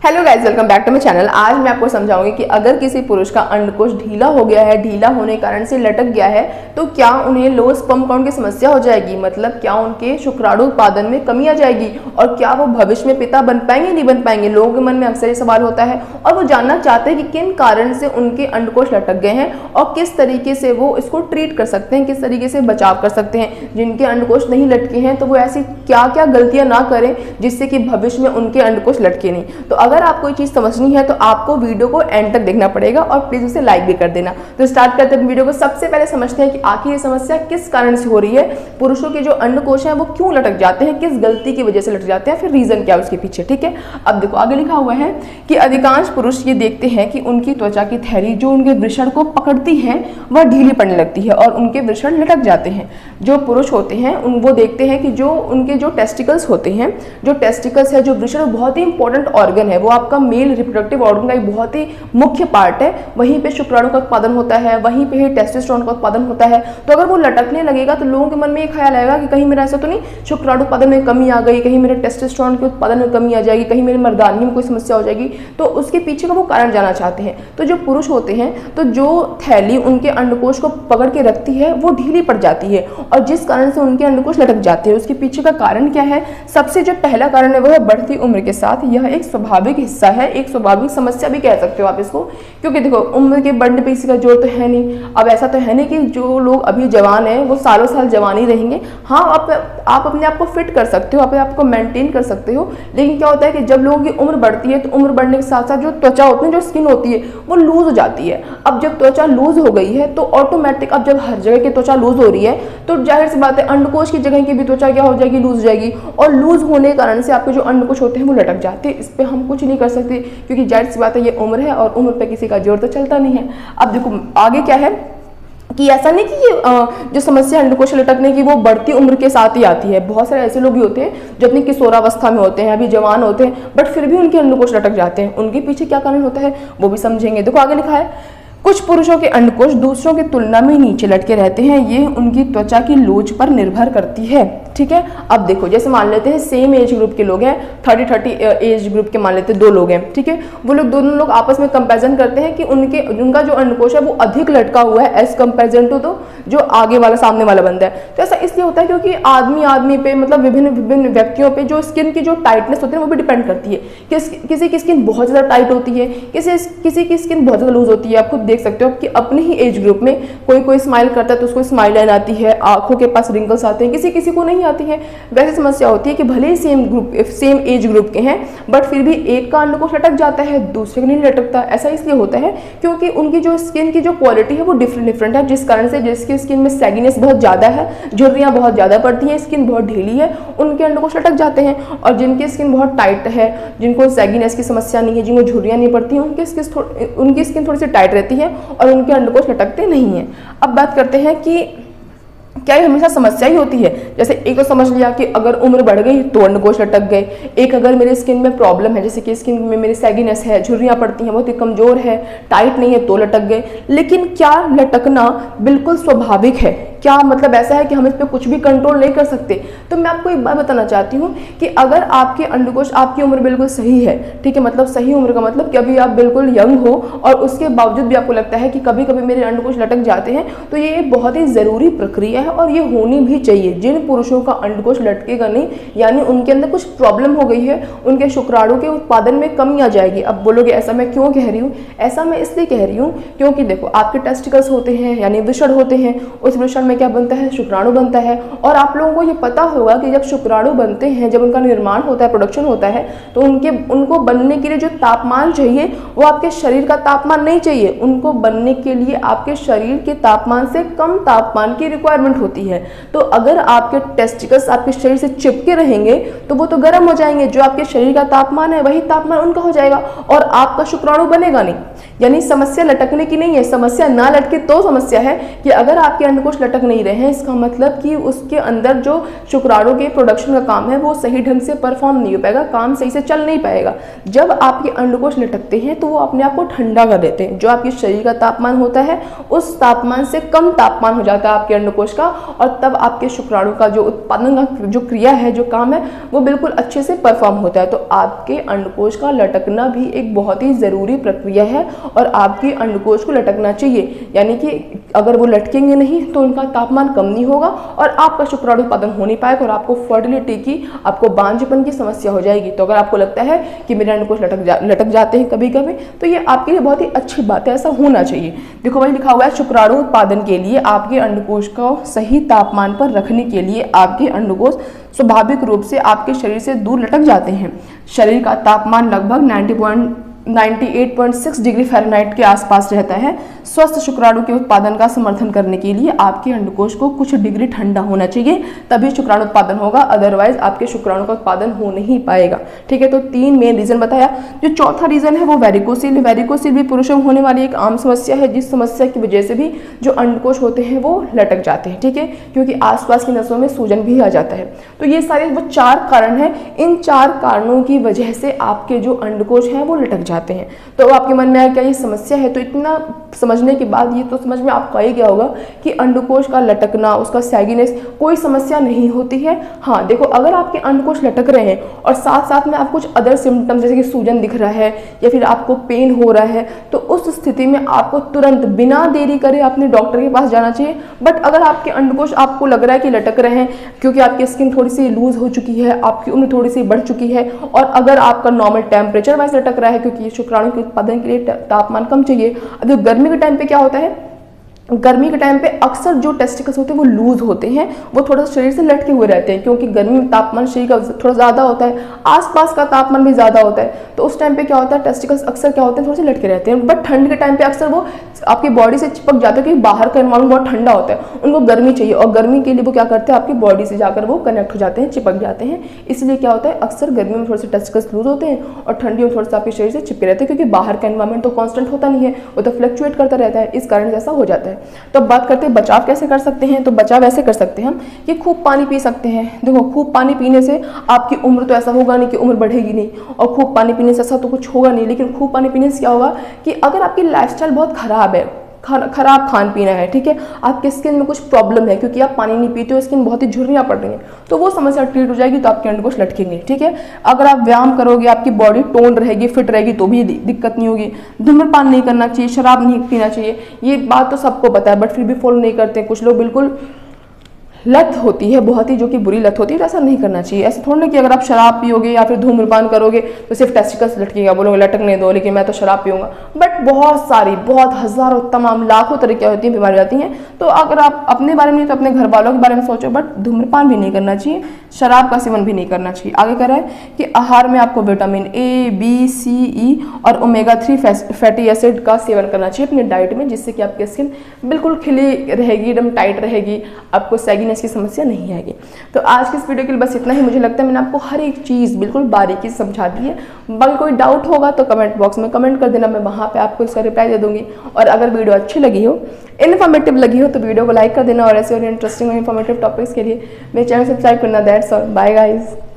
Hello guys, welcome back to my channel. आज मैं आपको समझाऊंगी कि अगर किसी पुरुष का अंडकोश ढीला हो गया है, ढीला होने के कारण से लटक गया है, तो क्या उन्हें लो स्पर्म काउंट की समस्या हो जाएगी। मतलब क्या उनके शुक्राणु उत्पादन में कमी आ जाएगी और क्या वो भविष्य में पिता बन पाएंगे, नहीं बन पाएंगे। लोगों के मन में अक्सर ये सवाल होता है और वो जानना चाहते हैं कि किन कारण से उनके अंडकोश लटक गए हैं और किस तरीके से वो इसको ट्रीट कर सकते हैं, किस तरीके से बचाव कर सकते हैं। जिनके अंडकोश नहीं लटके हैं तो वो ऐसी क्या क्या गलतियां ना करें जिससे कि भविष्य में उनके अंडकोश लटके नहीं। तो अगर आपको ये चीज समझनी है तो आपको वीडियो को एंड तक देखना पड़ेगा और प्लीज उसे लाइक भी कर देना। तो स्टार्ट करते हैं वीडियो को। सबसे पहले समझते हैं कि आखिर ये समस्या किस कारण से हो रही है। पुरुषों के जो अंडकोश हैं वो क्यों लटक जाते हैं, किस गलती की वजह से लटक जाते हैं, फिर रीजन क्या है उसके पीछे। ठीक है, अब देखो आगे लिखा हुआ है कि अधिकांश पुरुष ये देखते हैं कि उनकी त्वचा की थैली जो उनके वृषण को पकड़ती है वह ढीली पड़ने लगती है और उनके वृषण लटक जाते हैं। जो पुरुष होते हैं वो देखते हैं कि जो उनके जो टेस्टिकल्स होते हैं, जो टेस्टिकल्स है, जो वृषण बहुत ही इंपॉर्टेंट ऑर्गन है, वो आपका मेल रिप्रोडक्टिव ऑर्गन का एक बहुत ही मुख्य पार्ट है। वहीं पे शुक्राणु का उत्पादन होता है, वहीं पे ही टेस्टोस्टेरोन का उत्पादन होता है। तो अगर वो लटकने लगेगा तो लोगों के मन में ये ख्याल आएगा कि कहीं मेरा ऐसा तो नहीं शुक्राणु उत्पादन में कमी आ गई, कहीं मेरे टेस्टोस्टेरोन के उत्पादन में कमी आ जाएगी, कहीं मेरे मर्दानी में कोई समस्या हो जाएगी। तो उसके पीछे का वो कारण जानना चाहते हैं। तो जो पुरुष होते हैं तो जो थैली उनके अंडकोश को पकड़ के रखती है वो ढीली पड़ जाती है और जिस कारण से उनके अंडकोश लटक जाते हैं उसके पीछे का कारण क्या है। सबसे जो पहला कारण है वो है बढ़ती उम्र के साथ। यह एक स्वाभाविक हिस्सा है, एक स्वाभाविक समस्या भी कह सकते हो आप इसको, क्योंकि देखो उम्र के बढ़ने पे किसी का जोर तो है नहीं। अब ऐसा तो है नहीं कि जो लोग अभी जवान हैं वो सालों साल जवान ही रहेंगे। हाँ, आप अपने आप को फिट कर सकते हो, अपने आप को मेंटेन कर सकते हो, लेकिन क्या होता है कि जब लोगों की उम्र बढ़ती है तो उम्र बढ़ने के साथ साथ जो त्वचा होती है, जो स्किन होती है वो लूज हो जाती है। अब जब त्वचा लूज हो गई है तो ऑटोमेटिक, अब जब हर जगह की त्वचा लूज हो रही है तो जाहिर सी बात है अंडकोश की जगह की भी त्वचा क्या हो जाएगी, लूज हो जाएगी और लूज होने के कारण से आपके जो अंडकोश होते हैं वो लटक जाते हैं। इस पर हम कुछ नहीं कर सकते क्योंकि जाहिर सी बात है ये उम्र है और उम्र पे किसी का जोर तो चलता नहीं है। अब देखो आगे क्या है कि ऐसा नहीं कि ये जो समस्या अंडकोश लटकने की वो बढ़ती उम्र के साथ ही आती है। बहुत सारे ऐसे लोग भी होते हैं जो अपनी किशोरावस्था में होते हैं, अभी जवान होते हैं, बट फिर भी उनके अंडकोश लटक जाते हैं। उनके पीछे क्या कारण होता है वो भी समझेंगे। देखो आगे लिखा है कुछ पुरुषों के अंडकोश दूसरों की तुलना में नीचे लटके रहते हैं। ये उनकी त्वचा की लोच पर निर्भर करती है। ठीक है, अब देखो जैसे मान लेते हैं सेम एज ग्रुप के लोग हैं, 30 एज ग्रुप के मान लेते हैं 2 लोग हैं। ठीक है, वो लोग दोनों लोग आपस में कंपैरिजन करते हैं कि उनका जो अंडकोश है वो अधिक लटका हुआ है एज कंपेरिजन टू तो जो आगे वाला सामने वाला बंदा है। तो ऐसा इसलिए होता है क्योंकि आदमी पे मतलब विभिन्न व्यक्तियों पे जो स्किन की जो टाइटनेस होती है वो भी डिपेंड करती है। किसी की स्किन बहुत ज़्यादा टाइट होती है, किसी की स्किन बहुत ज़्यादा लूज होती है। आप खुद देख सकते हो कि अपने ही एज ग्रुप में कोई स्माइल करता है तो उसको स्माइल लाइन आती है, आंखों के पास रिंकल्स आते हैं, किसी को नहीं आती है। वैसी समस्या होती है कि भले ही सेम एज ग्रुप के हैं बट फिर भी एक का अंडकोश लटक जाता है, दूसरे का नहीं लटकता। ऐसा इसलिए होता है क्योंकि उनकी जो स्किन की जो क्वालिटी है वो डिफरेंट है, जिस कारण से जिसकी स्किन में सैगिनेस बहुत ज़्यादा है, झुर्रियाँ बहुत ज़्यादा पड़ती हैं, स्किन बहुत ढीली है, उनके अंडकोश लटक जाते हैं। और जिनकी स्किन बहुत टाइट है, जिनको सैगिनेस की समस्या नहीं है, जिनको झुर्रियाँ नहीं पड़ती हैं, उनकी स्किन थोड़ी सी टाइट रहती है और उनके अंडकोश लटकते नहीं हैं। अब बात करते हैं कि क्या ये हमेशा समस्या ही होती है। जैसे एक तो समझ लिया कि अगर उम्र बढ़ गई तो अंडकोश लटक गए, एक अगर मेरे स्किन में प्रॉब्लम है, जैसे कि स्किन में मेरी सैगिनेस है, झुर्रियाँ पड़ती हैं, बहुत ही कमजोर है, टाइट नहीं है तो लटक गए। लेकिन क्या लटकना बिल्कुल स्वाभाविक है? क्या मतलब ऐसा है कि हम इस पर कुछ भी कंट्रोल नहीं कर सकते? तो मैं आपको एक बात बताना चाहती हूँ कि अगर आपके अंडकोश, आपकी उम्र बिल्कुल सही है, ठीक है, मतलब सही उम्र का मतलब कि अभी आप बिल्कुल यंग हो और उसके बावजूद भी आपको लगता है कि कभी कभी मेरे अंडकोश लटक जाते हैं, तो ये बहुत ही ज़रूरी प्रक्रिया है और ये होनी भी चाहिए। जिन पुरुषों का अंडकोश लटकेगा नहीं, यानी उनके अंदर कुछ प्रॉब्लम हो गई है, उनके शुक्राणु के उत्पादन में कमी आ जाएगी। अब बोलोगे ऐसा मैं क्यों कह रही हूँ? ऐसा मैं इसलिए कह रही हूँ क्योंकि देखो आपके टेस्टिकल्स होते हैं यानी वृषण होते हैं, उस वृषण में क्या बनता है? शुक्राणु बनता है। और आप लोगों को ये पता होगा कि जब शुक्राणु बनते हैं, जब उनका निर्माण होता है, प्रोडक्शन होता है, तो उनको बनने के लिए जो तापमान चाहिए वो आपके शरीर का तापमान नहीं चाहिए। उनको बनने के लिए आपके शरीर के तापमान से कम तापमान की रिक्वायरमेंट होती है। तो अगर आपके टेस्टिकल्स आपके शरीर से चिपके रहेंगे तो वो तो गर्म हो जाएंगे, जो आपके शरीर का तापमान है वही तापमान उनका हो जाएगा और आपका शुक्राणु बनेगा नहीं। यानी समस्या लटकने की नहीं है, समस्या ना लटके तो समस्या है कि अगर आपके अंडकोश लटक लटक नहीं रहे हैं, इसका मतलब कि उसके अंदर जो शुक्राणु के प्रोडक्शन का काम है वो सही ढंग से परफॉर्म नहीं हो पाएगा, काम सही से चल नहीं पाएगा। जब आपके अंडकोश लटकते हैं तो वो अपने आप को ठंडा कर देते हैं। जो आपके शरीर का तापमान होता है उस तापमान से कम तापमान हो जाता है आपके अंडकोश का, और तब आपके शुक्राणु का जो उत्पादन का जो क्रिया है, जो काम है, वो बिल्कुल अच्छे से परफॉर्म होता है। तो आपके अंडकोश का लटकना भी एक बहुत ही ज़रूरी प्रक्रिया है और आपके अंडकोश को लटकना चाहिए। यानी कि अगर वो लटकेंगे नहीं तो उनका तापमान कम नहीं होगा और आपका शुक्राणु उत्पादन हो नहीं पाएगा और आपको फर्टिलिटी की, आपको बांझपन की समस्या हो जाएगी। तो अगर आपको लगता है कि मेरे अंडकोश लटक जाते हैं कभी कभी, तो ये आपके लिए बहुत ही अच्छी बात है, ऐसा होना चाहिए। देखो भाई लिखा हुआ है शुक्राणु उत्पादन के लिए आपके अंडकोश को सही तापमान पर रखने के लिए आपके अंडकोश स्वाभाविक रूप से आपके शरीर से दूर लटक जाते हैं। शरीर का तापमान लगभग 98.6 डिग्री फ़ारेनहाइट के आसपास रहता है। स्वस्थ शुक्राणु के उत्पादन का समर्थन करने के लिए आपके अंडकोश को कुछ डिग्री ठंडा होना चाहिए, तभी शुक्राणु उत्पादन होगा, अदरवाइज आपके शुक्राणु का उत्पादन हो नहीं पाएगा। ठीक है, तो 3 मेन रीजन बताया। जो चौथा रीजन है वो वेरिकोसिल। वेरिकोसिल भी पुरुषों में होने वाली एक आम समस्या है, जिस समस्या की वजह से भी जो अंडकोश होते हैं वो लटक जाते हैं। ठीक है, क्योंकि आसपास की नसों में सूजन भी आ जाता है। तो ये सारे वो 4 कारण हैं। इन 4 कारणों की वजह से आपके जो अंडकोश हैं वो लटक जाते हैं। तो आपके मन में आया क्या ये समस्या है? तो इतना समझने के बाद ये तो समझ में आपको आ ही गया होगा कि अंडकोश का लटकना, उसका सैगिनेस कोई समस्या नहीं होती है। हाँ देखो, अगर आपके अंडकोश लटक रहे हैं और साथ साथ में आप कुछ अदर सिम्टम जैसे कि सूजन दिख रहा है या फिर आपको पेन हो रहा है, तो उस स्थिति में आपको तुरंत बिना देरी करे अपने डॉक्टर के पास जाना चाहिए। बट अगर आपके अंडकोश आपको लग रहा है कि लटक रहे हैं क्योंकि आपकी स्किन थोड़ी सी लूज हो चुकी है, आपकी उम्र थोड़ी सी बढ़ चुकी है, और अगर आपका नॉर्मल टेम्परेचर वाइज लटक रहा है क्योंकि शुक्राणु के उत्पादन के लिए तापमान कम चाहिए। अब गर्मी के टाइम पे क्या होता है, गर्मी के टाइम पे अक्सर जो टेस्टिकल्स होते हैं वो लूज होते हैं, वो थोड़ा सा शरीर से लटके हुए रहते हैं क्योंकि गर्मी में तापमान शरीर का थोड़ा ज़्यादा होता है, आसपास का तापमान भी ज़्यादा होता है। तो उस टाइम पे क्या होता है, टेस्टिकल्स अक्सर क्या होते हैं, थोड़े से लटके रहते हैं। बट ठंड के टाइम पे अक्सर वो आपकी बॉडी से चिपक जाते हैं क्योंकि बाहर का एनवायरमेंट बहुत ठंडा होता है, उनको गर्मी चाहिए और गर्मी के लिए वो क्या करते हैं, आपकी बॉडी से जाकर वो कनेक्ट हो जाते हैं, चिपक जाते हैं। इसलिए क्या होता है, अक्सर गर्मी में थोड़े से टेस्टिकल्स लूज होते हैं और ठंडी में थोड़ा सा आपके शरीर से चिपके रहते हैं क्योंकि बाहर का एनवायरमेंट तो कॉन्स्टेंट होता नहीं है, वो तो फ्लक्चुएट करता रहता है, इस कारण ऐसा हो जाता है। तो बात करते हैं बचाव कैसे कर सकते हैं। तो बचाव ऐसे कर सकते हैं हम कि खूब पानी पी सकते हैं। देखो, खूब पानी पीने से आपकी उम्र तो ऐसा होगा नहीं कि उम्र बढ़ेगी नहीं, और खूब पानी पीने से ऐसा तो कुछ होगा नहीं, लेकिन खूब पानी पीने से क्या होगा कि अगर आपकी लाइफस्टाइल बहुत खराब है, खराब खान पीना है, ठीक है, आपके स्किन में कुछ प्रॉब्लम है क्योंकि आप पानी नहीं पीते हो, स्किन बहुत ही झुर्रियाँ पड़ रही हैं, तो वो समस्या ट्रीट हो जाएगी, तो आपके अंडकोश लटकेंगे। ठीक है, अगर आप व्यायाम करोगे, आपकी बॉडी टोन रहेगी, फिट रहेगी, तो भी दिक्कत नहीं होगी। धूम्रपान नहीं करना चाहिए, शराब नहीं पीना चाहिए, ये बात तो सबको पता है, बट फिर भी फॉलो नहीं करते कुछ लोग। बिल्कुल लत होती है बहुत ही, जो कि बुरी लत होती है, तो ऐसा नहीं करना चाहिए। ऐसे थोड़ा ना कि अगर आप शराब पियोगे या फिर धूम्रपान करोगे तो सिर्फ टेस्टिकल्स लटकेगा, बोलोगे लटकने दो लेकिन मैं तो शराब पीऊंगा। बट बहुत हज़ारों तमाम लाखों तरह की होती हैं, बीमारी आती हैं। तो अगर आप अपने बारे में नहीं तो अपने घर वालों के बारे में सोचो। बट धूम्रपान भी नहीं करना चाहिए, शराब का सेवन भी नहीं करना चाहिए। आगे कह रहा है कि आहार में आपको विटामिन ए, बी, सी, ई और ओमेगा 3 फैटी एसिड का सेवन करना चाहिए अपनी डाइट में, जिससे कि आपकी स्किन बिल्कुल खिली रहेगी, एकदम टाइट रहेगी, आपको सैगिनेस की समस्या नहीं आएगी। तो आज की इस वीडियो के लिए बस इतना ही। मुझे लगता है मैंने आपको हर एक चीज़ बिल्कुल बारीकी से समझा दी है। बाकी कोई डाउट होगा तो कमेंट बॉक्स में कमेंट कर देना, मैं वहाँ पे आपको इसका रिप्लाई दे दूंगी। और अगर वीडियो अच्छी लगी हो, इन्फॉर्मेटिव लगी हो, तो वीडियो को लाइक कर देना, और ऐसे और इंटरेस्टिंग और इन्फॉर्मेटिव टॉपिक्स के लिए मेरे चैनल सब्सक्राइब करना। That's all, bye guys.